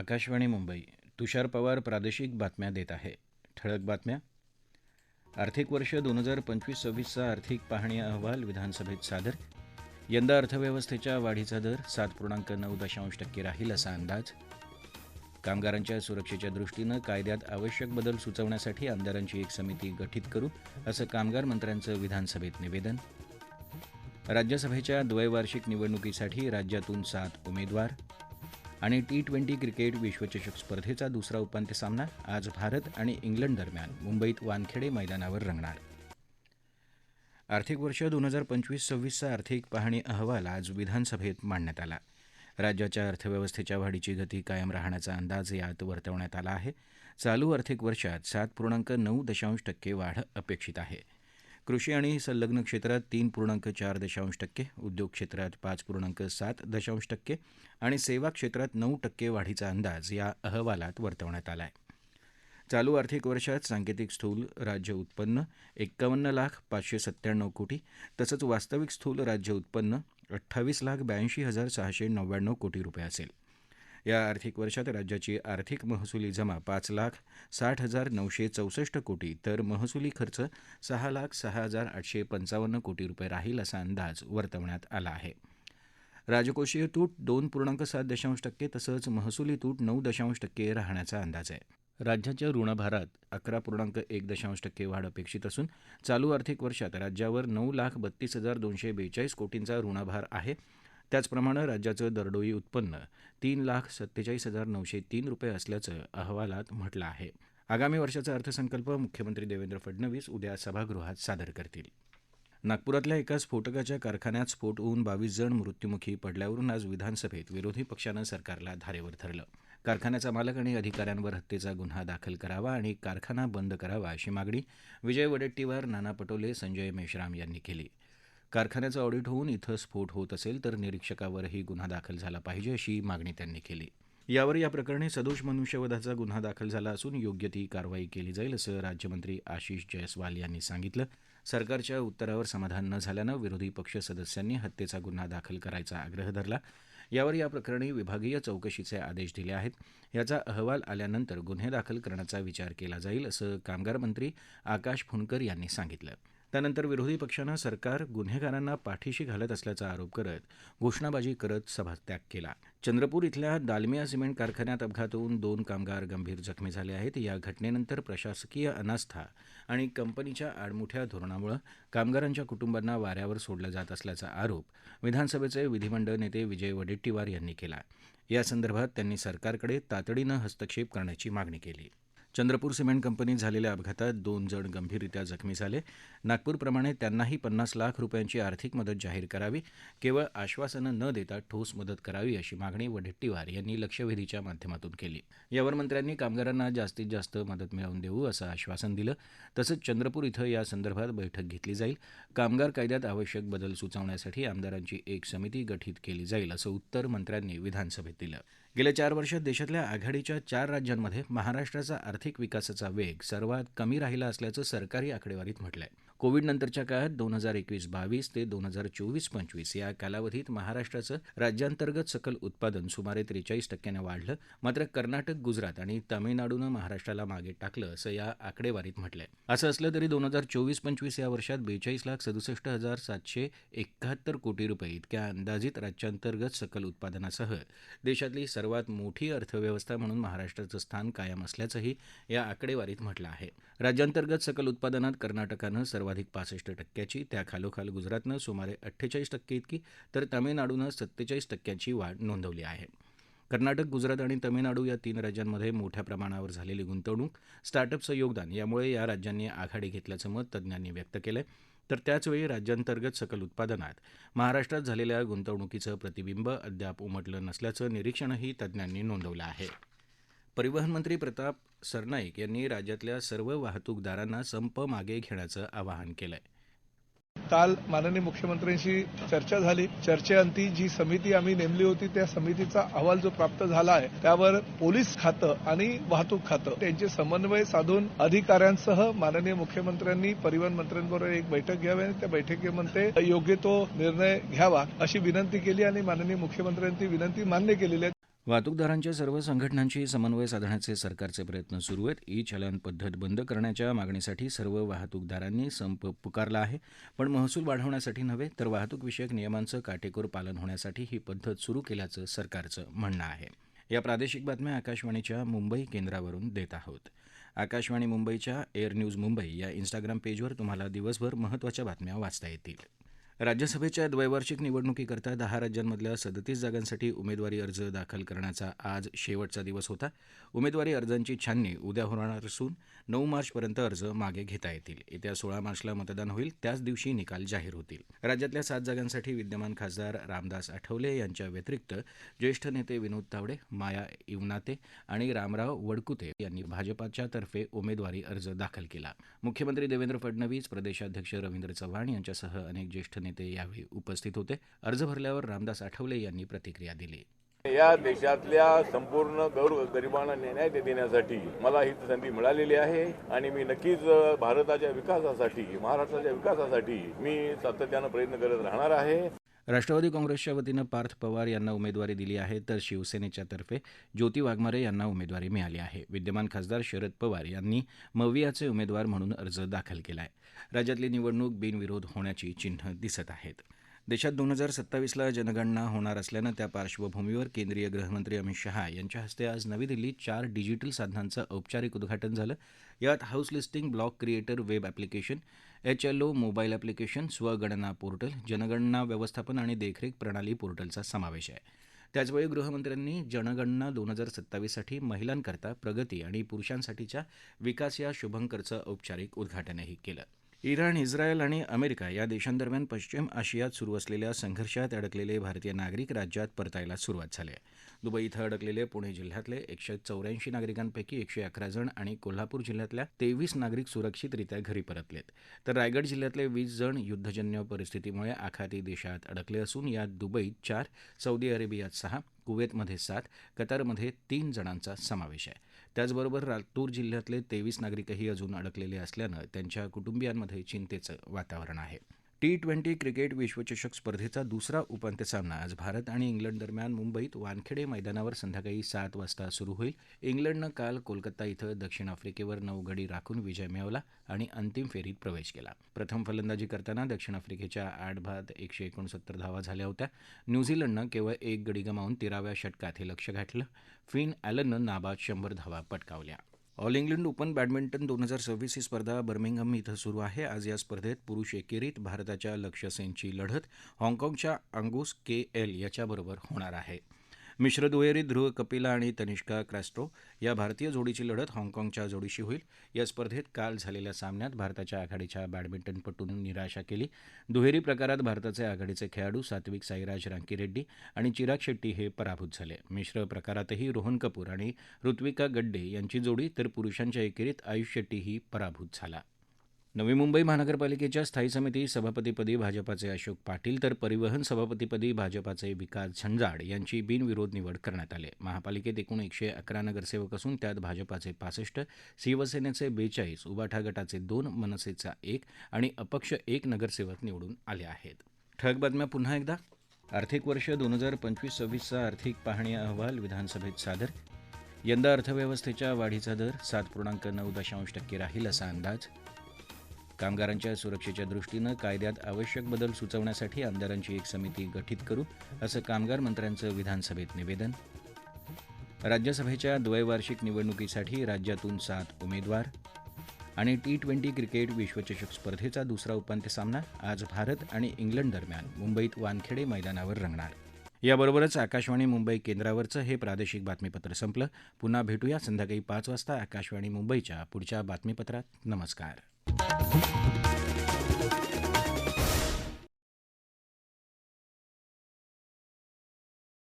आकाशवाणी मुंबई. तुषार पवार प्रादेशिक बातम्या देत आहे. ठळक बातम्या. आर्थिक वर्ष 2025-26चा आर्थिक पाहणी अहवाल विधानसभेत सादर. यंदा अर्थव्यवस्थेच्या वाढीचा दर 7.9% राहील असा अंदाज. कामगारांच्या सुरक्षेच्या दृष्टीनं कायद्यात आवश्यक बदल सुचवण्यासाठी आमदारांची एक समिती गठीत करू असं कामगार मंत्र्यांचं विधानसभेत निवेदन. राज्यसभेच्या द्वैवार्षिक निवडणुकीसाठी राज्यातून 7 उमेदवार. आणि T20 क्रिकेट विश्वचषक स्पर्धेचा दुसरा उपांत्य सामना आज भारत आणि इंग्लंड दरम्यान मुंबईत वानखेडे मैदानावर रंगणार. आर्थिक वर्ष 2025-26चा आर्थिक पाहणी अहवाल आज विधानसभेत मांडण्यात आला. राज्याच्या अर्थव्यवस्थेच्या वाढीची गती कायम राहण्याचा अंदाज यात वर्तवण्यात आला आहे. चालू आर्थिक वर्षात 7.9% वाढ अपेक्षित आहे. कृषी आणि संलग्न क्षेत्रात 3.4%, उद्योग क्षेत्रात 5.7% आणि सेवा क्षेत्रात 9% वाढीचा अंदाज या अहवालात वर्तवण्यात आला आहे. चालू आर्थिक वर्षात सांकेतिक स्थूल राज्य उत्पन्न 51,597 कोटी तसंच वास्तविक स्थूल राज्य उत्पन्न 28,82,699 कोटी रुपये असेल. या आर्थिक वर्षात राज्याची आर्थिक महसुली जमा 5,60,964 कोटी तर महसुली खर्च 6,06,855 कोटी रुपये राहील असा अंदाज वर्तवण्यात आला आहे. राजकोषीय तूट 2.7% तसंच महसुली तूट 9% राहण्याचा अंदाज आहे. राज्याच्या ऋणभारात 11.1% वाढ अपेक्षित असून चालू आर्थिक वर्षात राज्यावर 9,32,242 कोटींचा ऋणभार आहे. त्याचप्रमाणे राज्याचं दरडोई उत्पन्न 3,47,903 रुपये असल्याचं अहवालात म्हटलं आहे. आगामी वर्षाचा अर्थसंकल्प मुख्यमंत्री देवेंद्र फडणवीस उद्या सभागृहात सादर करतील. नागपुरातल्या एका स्फोटकाच्या कारखान्यात स्फोट होऊन 22 जण मृत्युमुखी पडल्यावरून आज विधानसभेत विरोधी पक्षानं सरकारला धारेवर धरलं. कारखान्याचा मालक आणि अधिकाऱ्यांवर हत्येचा गुन्हा दाखल करावा आणि कारखाना बंद करावा अशी मागणी विजय वडेट्टीवार, नाना पटोले, संजय मेश्राम यांनी केली. कारखान्याचं ऑडिट होऊन इथं स्फोट होत असेल तर निरीक्षकावरही गुन्हा दाखल झाला पाहिजे अशी मागणी त्यांनी केली. यावर या प्रकरणी सदोष मनुष्यवधाचा गुन्हा दाखल झाला असून योग्य ती कारवाई केली जाईल असं राज्यमंत्री आशिष जयस्वाल यांनी सांगितलं. सरकारच्या उत्तरावर समाधान न झाल्यानं विरोधी पक्ष सदस्यांनी हत्येचा गुन्हा दाखल करायचा आग्रह धरला. यावर या प्रकरणी विभागीय चौकशीचे आदेश दिले आहेत. याचा अहवाल आल्यानंतर गुन्हे दाखल करण्याचा विचार केला जाईल असं कामगार मंत्री आकाश फुंडकर यांनी सांगितलं. त्यानंतर विरोधी पक्षानं सरकार गुन्हेगारांना पाठीशी घालत असल्याचा आरोप करत घोषणाबाजी करत सभात्याग केला. चंद्रपूर इथल्या दालमिया सिमेंट कारखान्यात अपघात होऊन 2 कामगार गंभीर जखमी झाले आहेत. या घटनेनंतर प्रशासकीय अनास्था आणि कंपनीच्या आडमुठ्या धोरणामुळे कामगारांच्या कुटुंबांना वाऱ्यावर सोडलं जात असल्याचा आरोप विधानसभेचे विधिमंडळ नेते विजय वडेट्टीवार यांनी केला. यासंदर्भात त्यांनी सरकारकडे तातडीनं हस्तक्षेप करण्याची मागणी केली. चंद्रपूर सिमेंट कंपनीत झालेल्या अपघातात 2 जण गंभीररित्या जखमी झाले. नागपूरप्रमाणे त्यांनाही 50 लाख रुपयांची आर्थिक मदत जाहीर करावी. केवळ आश्वासनं न देता ठोस मदत करावी अशी मागणी वडेट्टीवार यांनी लक्षवेधीच्या माध्यमातून केली. यावर मंत्र्यांनी कामगारांना जास्तीत जास्त मदत मिळवून देऊ असं आश्वासन दिलं. तसंच चंद्रपूर इथं यासंदर्भात बैठक घेतली जाईल. कामगार कायद्यात आवश्यक बदल सुचवण्यासाठी आमदारांची एक समिती गठीत केली जाईल असं उत्तर मंत्र्यांनी विधानसभेत दिलं. गेल्या 4 वर्षात देशातल्या आघाडीच्या 4 राज्यांमध्ये महाराष्ट्राचा आर्थिक विकासाचा वेग सर्वात कमी राहिला असल्याचं सरकारी आकडेवारीत म्हटलं आहे. कोविड नंतरच्या काळात 2021-22 ते 2024-25 या कालावधीत महाराष्ट्राचं राज्यांतर्गत सकल उत्पादन सुमारे 43% वाढलं. मात्र कर्नाटक, गुजरात आणि तामिळनाडूनं महाराष्ट्राला मागे टाकलं असं या आकडेवारीत म्हटलं आहे. असं असलं तरी 2024-25 या वर्षात 42,67,771 कोटी रुपये इतक्या अंदाजित राज्यांतर्गत सकल उत्पादनासह देशातली सर्वात मोठी अर्थव्यवस्था म्हणून महाराष्ट्राचं स्थान कायम असल्याचंही या आकडेवारीत म्हटलं आहे. राज्यांतर्गत सकल उत्पादनात कर्नाटकानं सर्वाधिक 65%ची, त्याखालोखाल गुजरातनं सुमारे 48% इतकी तर तामिळनाडूनं 47%ची वाढ नोंदवली आहे. कर्नाटक, गुजरात आणि तामिळनाडू या 3 राज्यांमध्ये मोठ्या प्रमाणावर झालेली गुंतवणूक, स्टार्टअपचं योगदान यामुळे या राज्यांनी आघाडी घेतल्याचं मत तज्ज्ञांनी व्यक्त केलं आहे. तर त्याचवेळी राज्यांतर्गत सकल उत्पादनात महाराष्ट्रात झालेल्या गुंतवणुकीचं प्रतिबिंब अद्याप उमटलं नसल्याचं निरीक्षणही तज्ज्ञांनी नोंदवलं आहे. परिवहन मंत्री प्रताप सरनाईक यांनी राज्यातल्या सर्व वाहतूकदारांना संप मागे घेण्याचं आवाहन केलं आहे. काल माननीय मुख्यमंत्र्यांशी चर्चा झाली. चर्चेअंती जी समिती आम्ही नेमली होती त्या समितीचा अहवाल जो प्राप्त झाला आहे त्यावर पोलीस खातं आणि वाहतूक खातं त्यांचे समन्वय साधून अधिकाऱ्यांसह माननीय मुख्यमंत्र्यांनी परिवहन मंत्र्यांबरोबर एक बैठक घ्यावी आणि त्या बैठकीमध्ये योग्य तो निर्णय घ्यावा अशी विनंती केली आणि माननीय मुख्यमंत्र्यांनी ती विनंती मान्य केलेली आहे. वाहतूकदारांच्या सर्व संघटनांशी समन्वय साधण्याचे सरकारचे प्रयत्न सुरू आहेत. ई चलन पद्धत बंद करण्याच्या मागणीसाठी सर्व वाहतूकदारांनी संप पुकारला आहे. पण महसूल वाढवण्यासाठी नव्हे तर वाहतूकविषयक नियमांचं काटेकोर पालन होण्यासाठी ही पद्धत सुरू केल्याचं सरकारचं म्हणणं आहे. या प्रादेशिक बातम्या आकाशवाणीच्या मुंबई केंद्रावरून देत आहोत. आकाशवाणी मुंबईच्या एअर न्यूज मुंबई या इंस्टाग्राम पेजवर तुम्हाला दिवसभर महत्त्वाच्या बातम्या वाचता येतील. राज्यसभेच्या द्वैवार्षिक निवडणुकीकरता 10 राज्यांमधल्या 37 जागांसाठी उमेदवारी अर्ज दाखल करण्याचा आज शेवटचा दिवस होता. उमेदवारी अर्जांची छाननी उद्या होणार असून 9 मार्चपर्यंत अर्ज मागे घेता येतील. येत्या 16 मार्चला मतदान होईल. त्याच दिवशी निकाल जाहीर होतील. राज्यातल्या 7 जागांसाठी विद्यमान खासदार रामदास आठवले यांच्या व्यतिरिक्त ज्येष्ठ नेते विनोद तावडे, माया इवनाते आणि रामराव वडकुते यांनी भाजपाच्या तर्फे उमेदवारी अर्ज दाखल केला. मुख्यमंत्री देवेंद्र फडणवीस, प्रदेशाध्यक्ष रवींद्र चव्हाण यांच्यासह अनेक ज्येष्ठ नेते यावेळी उपस्थित होते. अर्ज भरल्यावर रामदास आठवले यांनी प्रतिक्रिया दिली. या देशातल्या संपूर्ण गरिबांना न्याय देण्यासाठी मला ही संधी मिळालेली आहे आणि मी नक्कीच भारताच्या विकासासाठी, महाराष्ट्राच्या विकासासाठी मी सातत्यानं प्रयत्न करत राहणार आहे. राष्ट्रवादी काँग्रेसच्या वतीनं पार्थ पवार यांना उमेदवारी दिली आहे, तर शिवसेनेच्या तर्फे ज्योती वाघमारे यांना उमेदवारी मिळाली आहे. विद्यमान खासदार शरद पवार यांनी मवियाचे उमेदवार म्हणून अर्ज दाखल केला आहे. राज्यातली निवडणूक बिनविरोध होण्याची चिन्ह दिसत आहेत. देशात 2027ला जनगणना होणार असल्यानं त्या पार्श्वभूमीवर केंद्रीय गृहमंत्री अमित शहा यांच्या हस्ते आज नवी दिल्लीत 4 डिजिटल साधनांचं औपचारिक उद्घाटन झालं. यात house listing, block creator web application, HLO mobile application, स्वगणना पोर्टल, जनगणना व्यवस्थापन आणि देखरेख प्रणाली पोर्टलचा समावेश आहे. त्याचवेळी गृहमंत्र्यांनी जनगणना 2027साठी महिलांकरता प्रगती आणि पुरुषांसाठीच्या विकास या शुभंकरचं औपचारिक उद्घाटनही केलं. इराण, इस्रायल आणि अमेरिका या देशांदरम्यान पश्चिम आशियात सुरू असलेल्या संघर्षात अडकलेले भारतीय नागरिक राज्यात परतायला सुरुवात झाली आहे. दुबई इथं अडकलेले पुणे जिल्ह्यातले 184 नागरिकांपैकी 111 जण आणि कोल्हापूर जिल्ह्यातल्या 23 नागरिक सुरक्षितरित्या घरी परतलेत. तर रायगड जिल्ह्यातले 20 जण युद्धजन्य परिस्थितीमुळे आखाती देशात अडकले असून यात दुबईत 4, सौदी अरेबियात 6, कुवेतमध्ये 7, कतारमध्ये 3 जणांचा समावेश आहे. त्याचबरोबर लातूर जिल्ह्यातले 23 नागरिकही अजून अडकलेले असल्यानं त्यांच्या कुटुंबियांमध्ये चिंतेचं वातावरण आहे. T20 क्रिकेट विश्वचषक स्पर्धेचा दुसरा उपांत्य सामना आज भारत आणि इंग्लंड दरम्यान मुंबईत वानखेडे मैदानावर संध्याकाळी 7 वाजता सुरू होईल. इंग्लंडनं काल कोलकाता इथं दक्षिण आफ्रिकेवर 9 गडी राखून विजय मिळवला आणि अंतिम फेरीत प्रवेश केला. प्रथम फलंदाजी करताना दक्षिण आफ्रिकेच्या 8 बाद 169 धावा झाल्या होत्या. न्यूझीलंडनं केवळ 1 गडी गमावून 13व्या षटकात हे लक्ष्य गाठलं. फिन ॲलननं नाबाद 100 धावा पटकावल्या. ऑल इंग्लंड ओपन बॅडमिंटन 2026 ही स्पर्धा बर्मिंगहम इथं सुरू आहे. आज या स्पर्धेत पुरुष एकेरीत भारताच्या लक्ष्य सेनची लढत हाँगकाँगच्या अंगुस KL याच्याबरोबर होणार आहे. मिश्र दुहेरीत ध्रुव कपिला आणि तनिष्का क्रास्ट्रो या भारतीय जोडीची लढत हाँगकाँगच्या जोडीशी होईल. या स्पर्धेत काल झालेल्या सामन्यात भारताच्या आघाडीच्या बॅडमिंटनपटूंनी निराशा केली. दुहेरी प्रकारात भारताचे आघाडीचे खेळाडू सात्विक साईराज रांकीरेड्डी आणि चिराग शेट्टी हे पराभूत झाले. मिश्र प्रकारातही रोहन कपूर आणि ऋत्विका गड्डे यांची जोडी, तर पुरुषांच्या एकेरीत आयुष शेट्टीही पराभूत झाला. नवी मुंबई महानगरपालिकेच्या स्थायी समिती सभापतीपदी भाजपाचे अशोक पाटील, तर परिवहन सभापतीपदी भाजपाचे विकास झंजाड यांची बिनविरोध निवड करण्यात आली. महापालिकेत एकूण 111 नगरसेवक असून त्यात भाजपाचे 65, शिवसेनेचे 42, उबाठा गटाचे 2, मनसेचा 1 आणि अपक्ष 1 नगरसेवक निवडून आले आहेत. ठळक बातम्या पुन्हा एकदा. आर्थिक वर्ष 2025-26चा आर्थिक पाहणी अहवाल विधानसभेत सादर. यंदा अर्थव्यवस्थेच्या वाढीचा दर 7.9% राहील असा अंदाज. कामगारांच्या सुरक्षेच्या दृष्टीनं कायद्यात आवश्यक बदल सुचवण्यासाठी आमदारांची एक समिती गठीत करू असं कामगार मंत्र्यांचं विधानसभेत निवेदन. राज्यसभेच्या द्वैवार्षिक निवडणुकीसाठी राज्यातून 7 उमेदवार. आणि T20 क्रिकेट विश्वचषक स्पर्धेचा दुसरा उपांत्य सामना आज भारत आणि इंग्लंड दरम्यान मुंबईत वानखेडे मैदानावर रंगणार. याबरोबरच आकाशवाणी मुंबई केंद्रावरचं हे प्रादेशिक बातमीपत्र संपलं. पुन्हा भेटूया संध्याकाळी 5 वाजता आकाशवाणी मुंबईच्या पुढच्या बातमीपत्रात. नमस्कार.